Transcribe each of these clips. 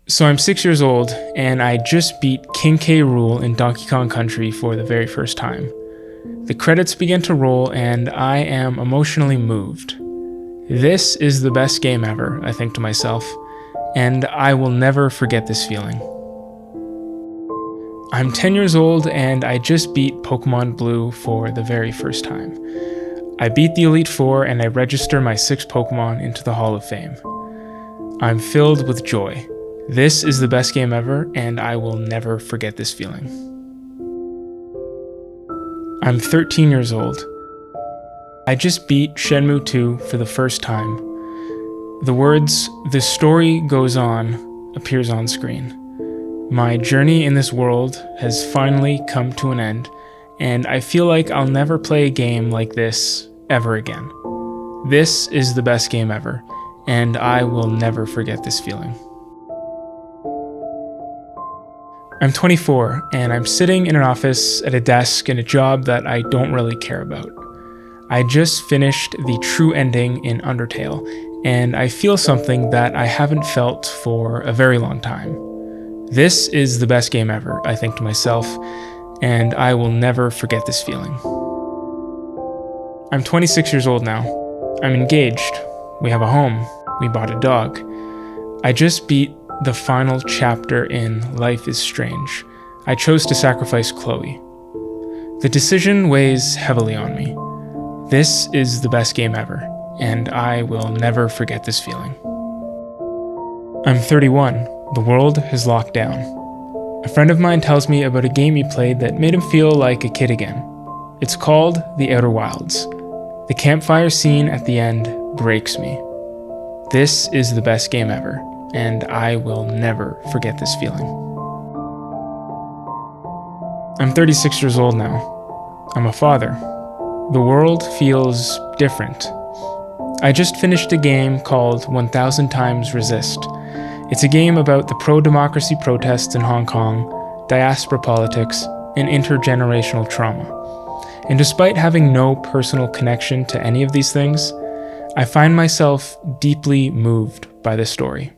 So I'm 6 years old, and I just beat King K. Rool in Donkey Kong Country for the very first time. The credits begin to roll, and I am emotionally moved. This is the best game ever, I think to myself, and I will never forget this feeling. I'm 10 years old, and I just beat Pokemon Blue for the very first time. I beat the Elite Four, and I register my 6 Pokemon into the Hall of Fame. I'm filled with joy. This is the best game ever, and I will never forget this feeling. I'm 13 years old. I just beat Shenmue 2 for the first time. The words, "The story goes on," appears on screen. My journey in this world has finally come to an end, and I feel like I'll never play a game like this ever again. This is the best game ever, and I will never forget this feeling. I'm 24, and I'm sitting in an office at a desk in a job that I don't really care about. I just finished the true ending in Undertale, and I feel something that I haven't felt for a very long time. This is the best game ever, I think to myself, and I will never forget this feeling. I'm 26 years old now. I'm engaged. We have a home. We bought a dog. I just beat the final chapter in Life is Strange. I chose to sacrifice Chloe. The decision weighs heavily on me. This is the best game ever, and I will never forget this feeling. I'm 31. The world has locked down. A friend of mine tells me about a game he played that made him feel like a kid again. It's called The Outer Wilds. The campfire scene at the end breaks me. This is the best game ever, and I will never forget this feeling. I'm 36 years old now. I'm a father. The world feels different. I just finished a game called 1000 Times Resist. It's a game about the pro-democracy protests in Hong Kong, diaspora politics, and intergenerational trauma. And despite having no personal connection to any of these things, I find myself deeply moved by this story.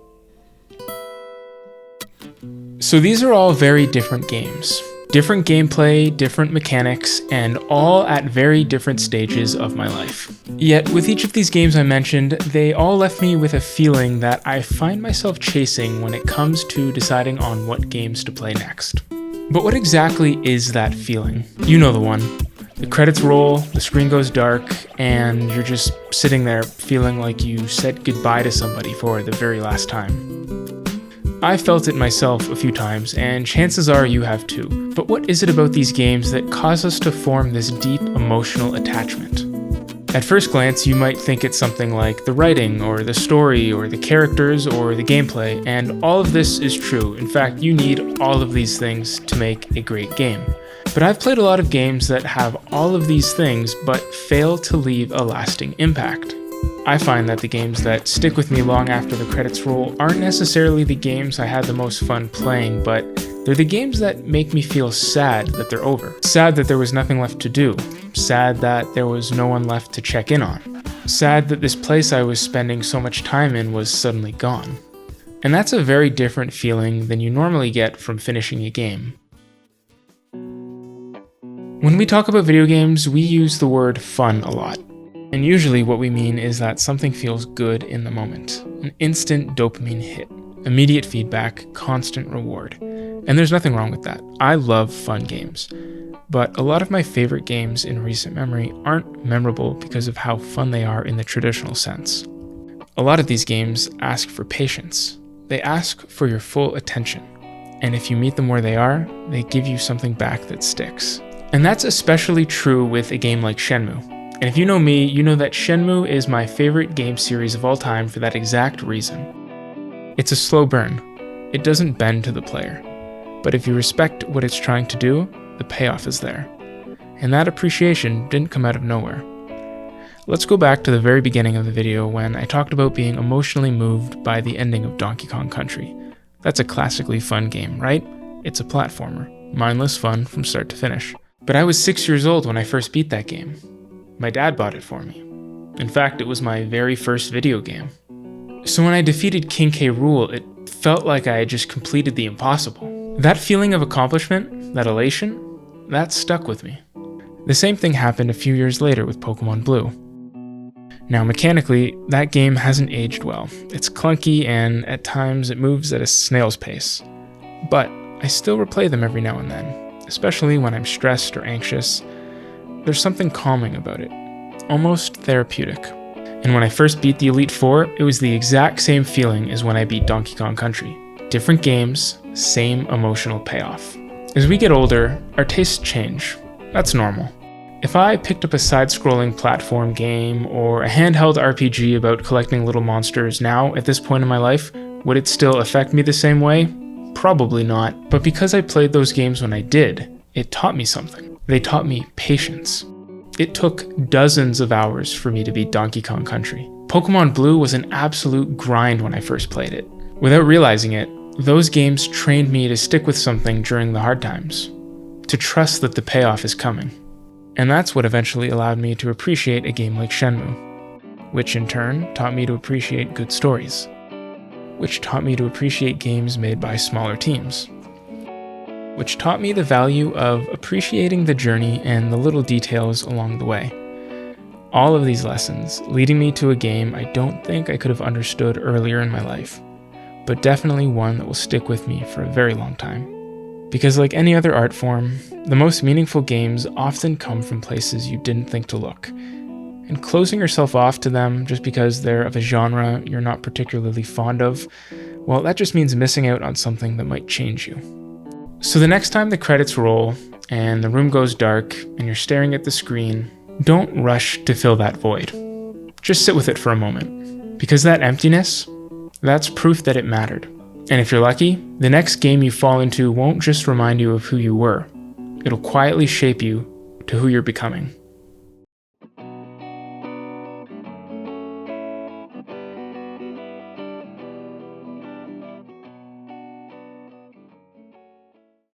So these are all very different games. Different gameplay, different mechanics, and all at very different stages of my life. Yet with each of these games I mentioned, they all left me with a feeling that I find myself chasing when it comes to deciding on what games to play next. But what exactly is that feeling? You know the one. The credits roll, the screen goes dark, and you're just sitting there feeling like you said goodbye to somebody for the very last time. I felt it myself a few times, and chances are you have too. But what is it about these games that cause us to form this deep emotional attachment? At first glance, you might think it's something like the writing, or the story, or the characters, or the gameplay, and all of this is true. In fact, you need all of these things to make a great game. But I've played a lot of games that have all of these things, but fail to leave a lasting impact. I find that the games that stick with me long after the credits roll aren't necessarily the games I had the most fun playing, but they're the games that make me feel sad that they're over. Sad that there was nothing left to do. Sad that there was no one left to check in on. Sad that this place I was spending so much time in was suddenly gone. And that's a very different feeling than you normally get from finishing a game. When we talk about video games, we use the word fun a lot. And usually what we mean is that something feels good in the moment. An instant dopamine hit. Immediate feedback, constant reward. And there's nothing wrong with that. I love fun games. But a lot of my favorite games in recent memory aren't memorable because of how fun they are in the traditional sense. A lot of these games ask for patience. They ask for your full attention. And if you meet them where they are, they give you something back that sticks. And that's especially true with a game like Shenmue. And if you know me, you know that Shenmue is my favorite game series of all time for that exact reason. It's a slow burn. It doesn't bend to the player. But if you respect what it's trying to do, the payoff is there. And that appreciation didn't come out of nowhere. Let's go back to the very beginning of the video when I talked about being emotionally moved by the ending of Donkey Kong Country. That's a classically fun game, right? It's a platformer. Mindless fun from start to finish. But I was 6 years old when I first beat that game. My dad bought it for me. In fact, it was my very first video game. So when I defeated King K. Rool, it felt like I had just completed the impossible. That feeling of accomplishment, that elation, that stuck with me. The same thing happened a few years later with Pokemon Blue. Now, mechanically, that game hasn't aged well. It's clunky and at times it moves at a snail's pace. But I still replay them every now and then, especially when I'm stressed or anxious. There's something calming about it, almost therapeutic. And when I first beat the Elite Four, it was the exact same feeling as when I beat Donkey Kong Country. Different games, same emotional payoff. As we get older, our tastes change. That's normal. If I picked up a side-scrolling platform game or a handheld RPG about collecting little monsters now, at this point in my life, would it still affect me the same way? Probably not. But because I played those games when I did, it taught me something. They taught me patience. It took dozens of hours for me to beat Donkey Kong Country. Pokemon Blue was an absolute grind when I first played it. Without realizing it, those games trained me to stick with something during the hard times, to trust that the payoff is coming. And that's what eventually allowed me to appreciate a game like Shenmue, which in turn taught me to appreciate good stories, which taught me to appreciate games made by smaller teams, which taught me the value of appreciating the journey and the little details along the way. All of these lessons leading me to a game I don't think I could have understood earlier in my life, but definitely one that will stick with me for a very long time. Because like any other art form, the most meaningful games often come from places you didn't think to look. And closing yourself off to them just because they're of a genre you're not particularly fond of, well, that just means missing out on something that might change you. So the next time the credits roll and the room goes dark and you're staring at the screen, don't rush to fill that void. Just sit with it for a moment. Because that emptiness, that's proof that it mattered. And if you're lucky, the next game you fall into won't just remind you of who you were. It'll quietly shape you to who you're becoming.